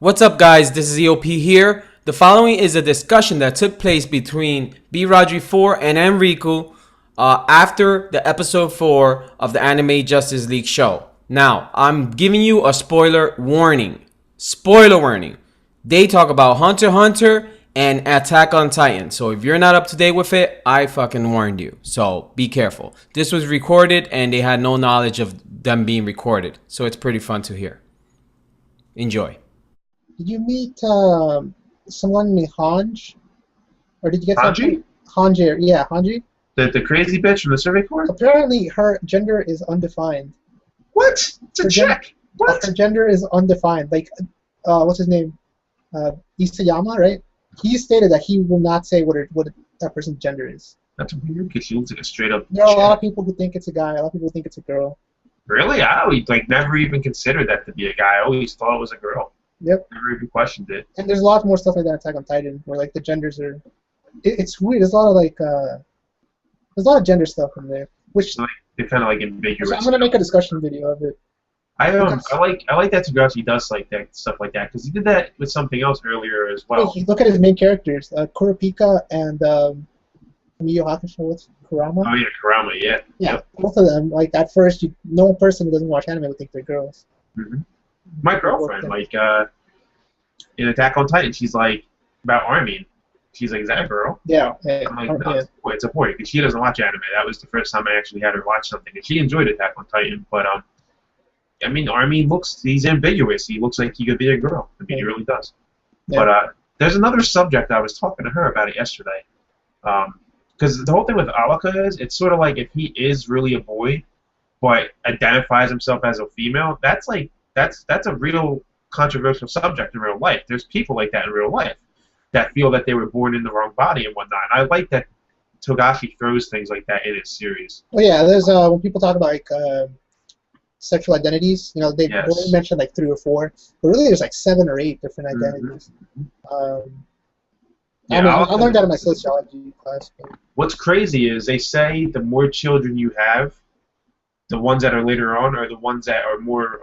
What's up, guys? This is EOP here. The following is a discussion that took place between B. Rodri 4 and Enrico after the episode 4 of the Anime Justice League show. Now, I'm giving you a spoiler warning. Spoiler warning. They talk about Hunter x Hunter and Attack on Titan. So if you're not up to date with it, I fucking warned you. So be careful. This was recorded and they had no knowledge of them being recorded. So it's pretty fun to hear. Enjoy. Did you meet someone named Hanj? Or did you get Hanji? Hanji, yeah, Hanji. The crazy bitch from the Survey Corps? Apparently, her gender is undefined. What? It's a check. What? Her gender is undefined. Like, what's his name? Isayama, right? He stated that he will not say what that person's gender is. That's weird because she looks like a straight up. There are a lot chick. of people who think it's a guy. A lot of people think it's a girl. Really? I always never even considered that to be a guy. I always thought it was a girl. Yep. Never even questioned it. And there's a lot more stuff like that in Attack on Titan, where like the genders are. It's weird. There's a lot of there's a lot of gender stuff in there, which So, they're kind of ambiguous. I'm gonna make a discussion video of it. I like that Tagashi does like that stuff like that because he did that with something else earlier as well. Hey, look at his main characters, Kurapika and Yu Hakusho. What's Kurama? Oh yeah, Kurama. Yeah. Yeah, Yep. both of them. Like at first, no person who doesn't watch anime would think they're girls. hmm My girlfriend, in Attack on Titan, she's like about Armin. She's like, is that a girl? Yeah. I'm like, no, it's a boy, because she doesn't watch anime. That was the first time I actually had her watch something, and she enjoyed Attack on Titan. But I mean, Armin he's ambiguous. He looks like he could be a girl. I mean, he really does. Yeah. But there's another subject I was talking to her about it yesterday. Because the whole thing with Alaka is, it's sort of like if he is really a boy, but identifies himself as a female, that's a real controversial subject in real life. There's people like that in real life that feel that they were born in the wrong body and whatnot. And I like that Togashi throws things like that in his series. Well, yeah. There's when people talk about sexual identities, they Yes. only mention like 3 or 4, but really there's like 7 or 8 different identities. I learned that in my sociology class. What's crazy is they say the more children you have, the ones that are later on are the ones that are more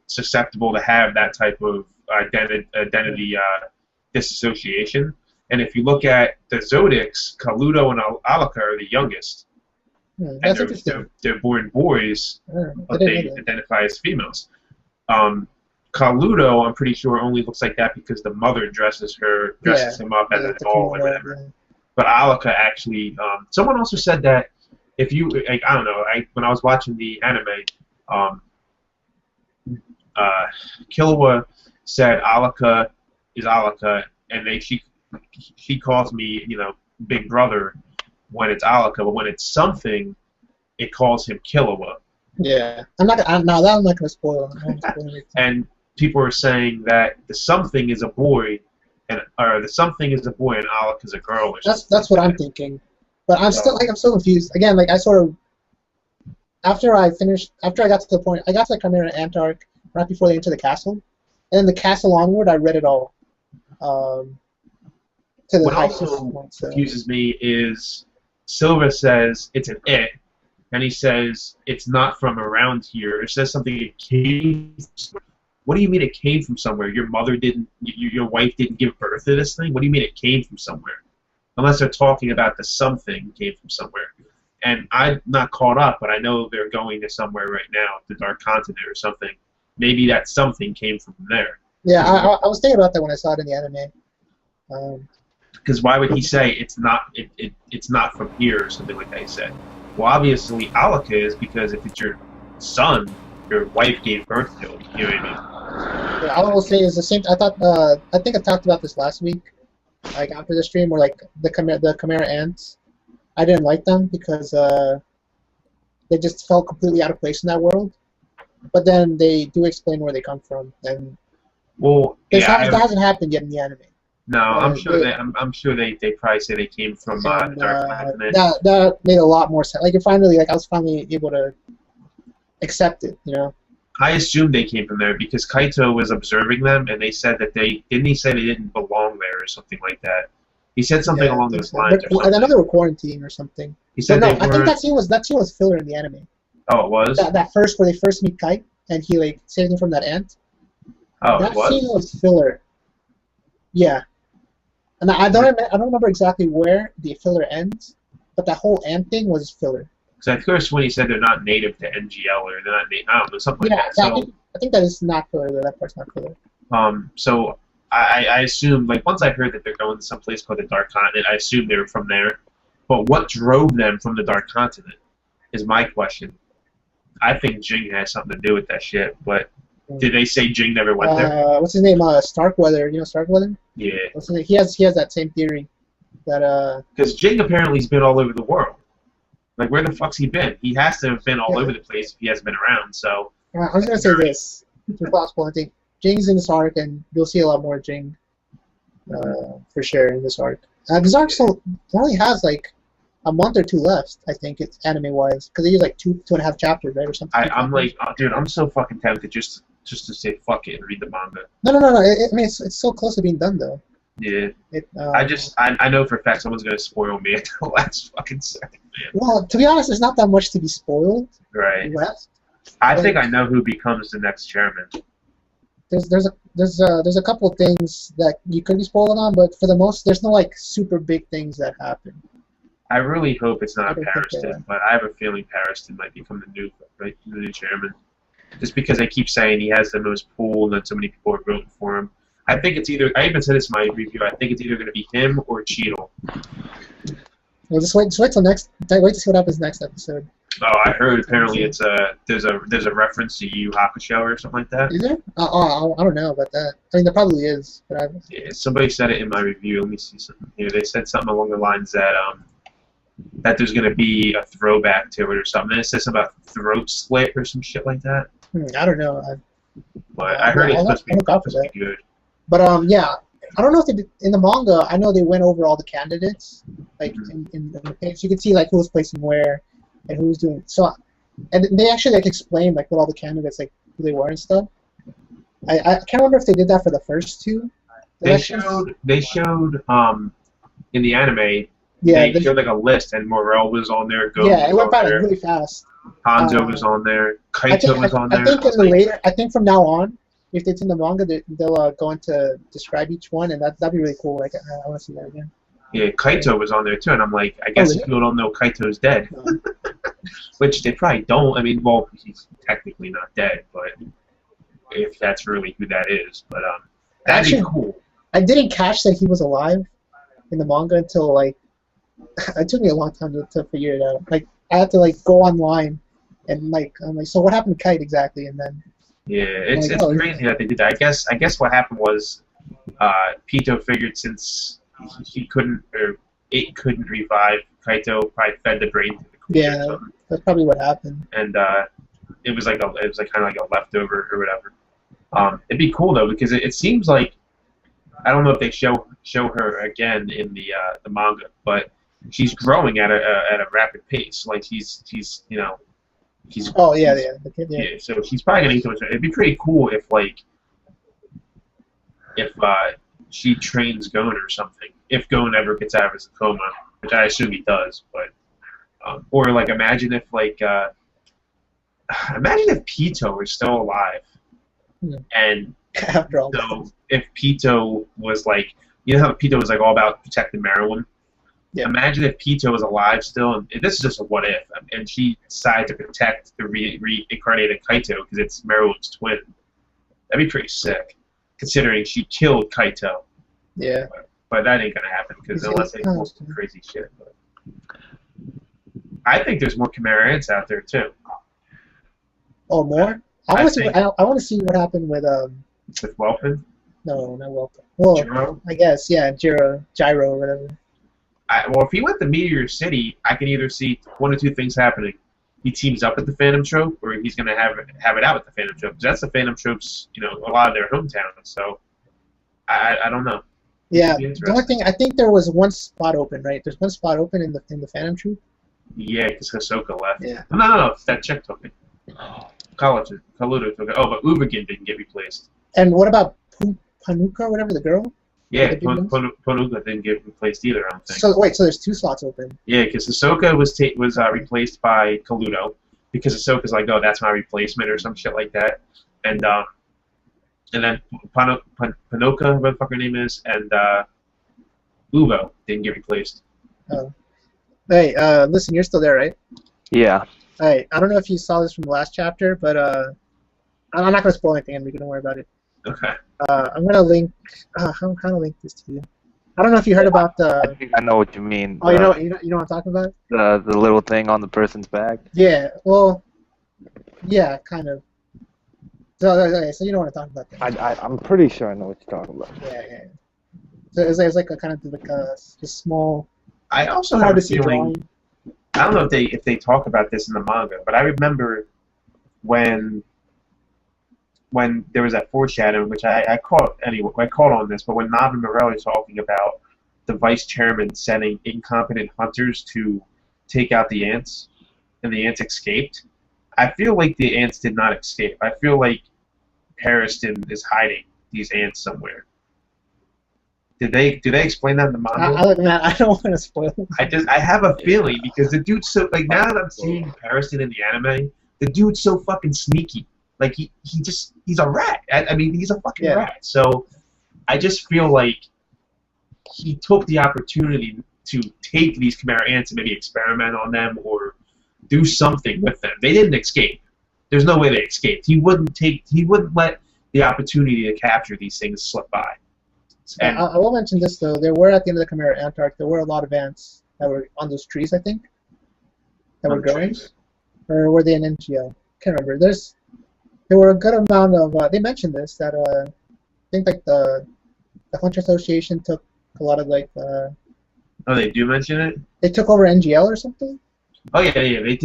susceptible to have that type of identity disassociation. And if you look at the Zodiacs, Kaluto and Alaka are the youngest. That's And interesting. they're born boys, I but didn't they know that. identify as females. Kaluto, I'm pretty sure, only looks like that because the mother dresses him up as a doll or whatever. Yeah. But Alaka actually, someone also said that if you, I don't know, when I was watching the anime, Killua said Alaka is Alaka, and she calls me, Big Brother when it's Alaka, but when it's something, it calls him Killua. Yeah. I'm not gonna spoil it. And people are saying that the something is a boy, or the something is a boy and Alaka is a girl. Or something. That's what I'm thinking. But I'm still confused. Again, I sort of after I got to the point, I got to the Chimera Ant arc right before they enter the castle, and then the castle onward, I read it all. To the What high also point, confuses me is Silva says it's an it, and he says it's not from around here. It says something it came. What do you mean it came from somewhere? Your mother didn't. Your wife didn't give birth to this thing. What do you mean it came from somewhere? Unless they're talking about the something came from somewhere. And I'm not caught up, but I know they're going to somewhere right now, the Dark Continent or something. Maybe that something came from there. Yeah, I was thinking about that when I saw it in the anime. Because why would he say it's not from here or something like that? He said. Well, obviously Alaka is, because if it's your son, your wife gave birth to him. You know what I mean? Yeah, all I will say is the same. I think I talked about this last week, after the stream, where the Chimera Ants, I didn't like them because they just felt completely out of place in that world. But then they do explain where they come from, and that hasn't happened yet in the anime. No, I'm sure they probably say they came from the Dark Continent. That made a lot more sense. I was finally able to accept it. I assumed they came from there because Kaito was observing them, and they said that he say they didn't belong there or something like that. He said something along those lines. I know they were quarantined or something. He said I think that scene was filler in the anime. Oh, it was? That first where they first meet Kite and he saves him from that ant. Oh, it That scene was? was filler. Yeah, and I don't remember exactly where the filler ends, but that whole ant thing was filler. Because at first when he said they're not native to NGL or they're not I don't know, something like Yeah, that. yeah, So I think that is not filler. That part's not filler. so I assumed, like, once I heard that they're going to some place called the Dark Continent, I assumed they were from there. But what drove them from the Dark Continent is my question. I think Jing has something to do with that shit, but did they say Jing never went there? What's his name? Starkweather. You know Starkweather? Yeah. What's his name? He has that same theory that Because Jing apparently has been all over the world. Like, where the fuck's he been? He has to have been all Yeah. over the place if he hasn't been around, so... I was gonna say this. It's possible. I think Jing's in this arc, and you'll see a lot more Jing for sure in this arc. This arc still only has like a month or two left. I think it's anime-wise because they use like two and a half chapters, right, or something. I'm like, oh, dude, I'm so fucking tempted just to say fuck it and read the manga. No. I mean, it's so close to being done though. Yeah. It, I know for a fact someone's gonna spoil me at the last fucking second, man. well, to be honest, there's not that much to be spoiled Right. left. I think I know who becomes the next chairman. There's a couple of things that you could be spoiled on, but for the most, there's no like super big things that happen. I really hope it's I not don't think they Pariston, are. but I have a feeling Pariston might become the new chairman. Just because they keep saying he has the most pull and that so many people are voting for him. I think it's either. I even said this in my review. I think it's either going to be him or Cheadle. Well, just wait till next. Wait to see what happens next episode. Oh, I heard apparently it's there's a reference to Yu Hakusho or something like that. Is there? I don't know about that. I mean, there probably is, but Yeah, somebody said it in my review. Let me see something here. They said something along the lines that that there's going to be a throwback to it or something. And it says something about throat slit or some shit like that. I don't know. But I heard it's supposed to be good. But yeah, I don't know if they did, in the manga. I know they went over all the candidates, like in the page. You can see like who was placing where and who was doing so, and they actually like explained like what all the candidates like who they were and stuff. I can't remember if they did that for the first two. They showed in the anime. Yeah, they showed like a list, and Morel was on there. Go yeah, it went by like really fast. Hanzo was on there. Kaito was on there. I think in the later, I think from now on, if it's in the manga, they'll go into describe each one, and that'd be really cool. Like I want to see that again. Yeah, Kaito was on there too, and I'm like, I guess people don't know Kaito's dead, which they probably don't. I mean, well, he's technically not dead, but if that's really who that is, but that'd be cool. I didn't catch that he was alive in the manga until like it took me a long time to figure it out. Like I had to like go online and like I'm like, so what happened to Kite exactly? And then yeah, it's crazy that they did that. I guess what happened was Pito figured since he couldn't or it couldn't revive Kaito, probably fed the brain to the creature or something. That's probably what happened. And it was kind of like a leftover or whatever. It'd be cool though because it seems like I don't know if they show her again in the manga, but she's growing at a rapid pace. Like he's Oh yeah. So she's probably gonna eat so much. It'd be pretty cool if she trains Gon or something. If Gon ever gets out of his coma, which I assume he does, but or like imagine if Pito were still alive, and after all. So if Pito was like, you know how Pito was like all about protecting Marilyn. Yeah. Imagine if Pito was alive still, and this is just a what if, and she decided to protect the reincarnated Kaito because it's Marilyn's twin. That'd be pretty sick, considering she killed Kaito. Yeah. But that ain't gonna happen because unless they pull some crazy shit. But I think there's more Chimera Ants out there too. Oh, more? I want to see what happened with Welpin? No, not Welpin. Well, Gyro? I guess Gyro or whatever. Well, if he went to Meteor City, I can either see one or two things happening. He teams up with the Phantom Trope, or he's going to have it out with the Phantom Trope. That's the Phantom Trope's, a lot of their hometown. So I don't know. Yeah, the only thing I think there was one spot open, right? There's one spot open in the Phantom Troop. Yeah, because Hisoka left. Yeah. No, that chick took it. Kaluto took it. Oh, but Ubagin didn't get replaced. And what about Panuka or whatever, the girl? Yeah, Panuka didn't get replaced either, I don't think. So there's two slots open. Yeah, because Hisoka was replaced by Kaluto because Hisoka's like, oh, that's my replacement or some shit like that. And And then Panoka, whatever the fuck her name is, and Uvo didn't get replaced. Oh. Hey, listen, you're still there, right? Yeah. Hey, I don't know if you saw this from the last chapter, but I'm not gonna spoil anything, and we can don't worry about it. Okay. I'm gonna link. How can I link this to you? I don't know if you heard about I the. think I know what you mean. Oh, you know what I'm talking about? The little thing on the person's back. Yeah. Well. Yeah, kind of. So you know what I'm talking about. Then. I'm pretty sure I know what you're talking about. Yeah. So it's like a kind of like a just small. I also have Hard a to see feeling. drawing. I don't know if they talk about this in the manga, but I remember when there was that foreshadowing, which I caught anyway. I caught on this, but when Nav and Morelli was talking about the vice chairman sending incompetent hunters to take out the ants, and the ants escaped. I feel like the ants did not escape. I feel like Pariston is hiding these ants somewhere. Do they explain that in the manga? I don't want to spoil it. I have a feeling because the dude's so like now that I'm seeing Pariston in the anime, the dude's so fucking sneaky. Like he's a rat. I mean he's a fucking rat. So I just feel like he took the opportunity to take these Chimera ants and maybe experiment on them or do something with them. They didn't escape. There's no way they escaped. He wouldn't let the opportunity to capture these things slip by. And I will mention this though. There were at the end of the Chimera Ant arc, there were a lot of ants that were on those trees. I think that were growing, or were they in NGL? Can't remember. There were a good amount of. They mentioned this that I think like the Hunter Association took a lot of like. Oh, they do mention it. They took over NGL or something. Oh yeah. They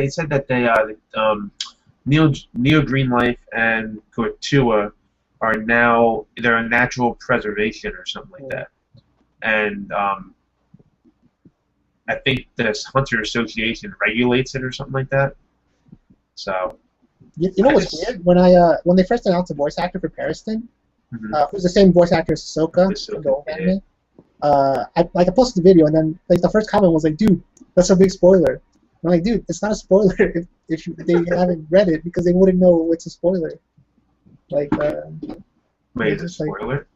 said that they Neo Green Life and Kortua are now they're a natural preservation or something like that, and I think the Hunter Association regulates it or something like that. So you know what's weird? When they first announced the voice actor for Pariston, who's the same voice actor as Ahsoka in the old anime, I posted the video and then like the first comment was like, "Dude, that's a big spoiler." I'm like, "Dude, it's not a spoiler if they haven't read it because they wouldn't know it's a spoiler." Like, wait, is it a spoiler? Like,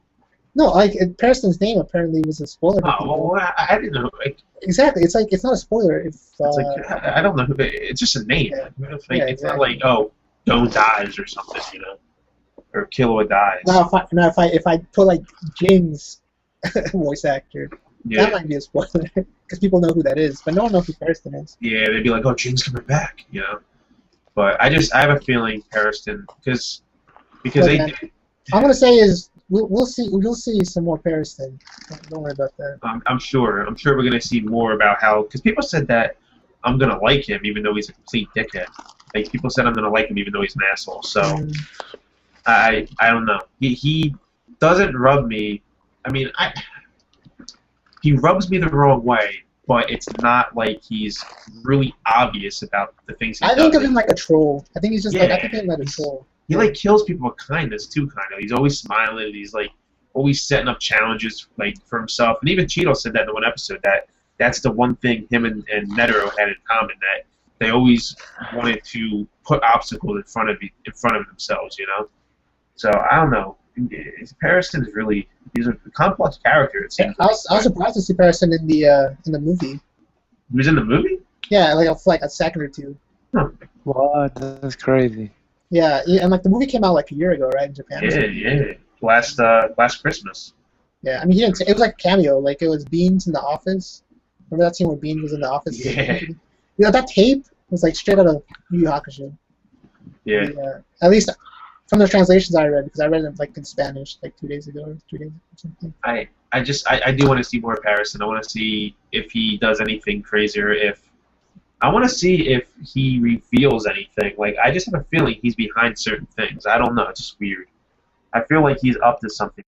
no, like Pariston's name apparently was a spoiler. Oh, well, I didn't know. Like, exactly, it's like it's not a spoiler. If it's like I don't know. It's just a name. Yeah. It's exactly. Not like Doe dies or something, or Killua dies. Now if I put like Jing's voice actor, that might be a spoiler because people know who that is, but no one knows who Pariston is. Yeah, they'd be like, "Oh, Jing's coming back," But I have a feeling Pariston because I'm gonna say is we'll see some more Pariston. Don't worry about that. I'm sure we're gonna see more about how because people said that I'm gonna like him even though he's a complete dickhead. Like people said I'm gonna like him even though he's an asshole. So I don't know. He doesn't rub me. I mean he rubs me the wrong way, but it's not like he's really obvious about the things he does. I think of him like a troll. I think he's just I think of him like a troll. He like kills people with kindness too, kind of. He's always smiling. He's like always setting up challenges like for himself. And even Cheeto said that in one episode that that's the one thing him and Netero had in common that they always wanted to put obstacles in front of themselves. So I don't know. Pariston is really he's a complex character. It seems. I was surprised to see Pariston in the movie. He was in the movie? Yeah, like a second or two. Huh. What? That's crazy. Yeah, and like the movie came out like a year ago, right, in Japan. Yeah. Last Christmas. Yeah, I mean, it was like a cameo. Like it was Beans in the office. Remember that scene where Beans was in the office? Yeah. That tape was like straight out of Yu Yu Hakusho. Yeah. At least from the translations I read, because I read them like in Spanish like 2 days ago or 3 days or something. I do want to see more Pariston. I want to see if he does anything crazier. I want to see if he reveals anything. Like, I just have a feeling he's behind certain things. I don't know. It's just weird. I feel like he's up to something.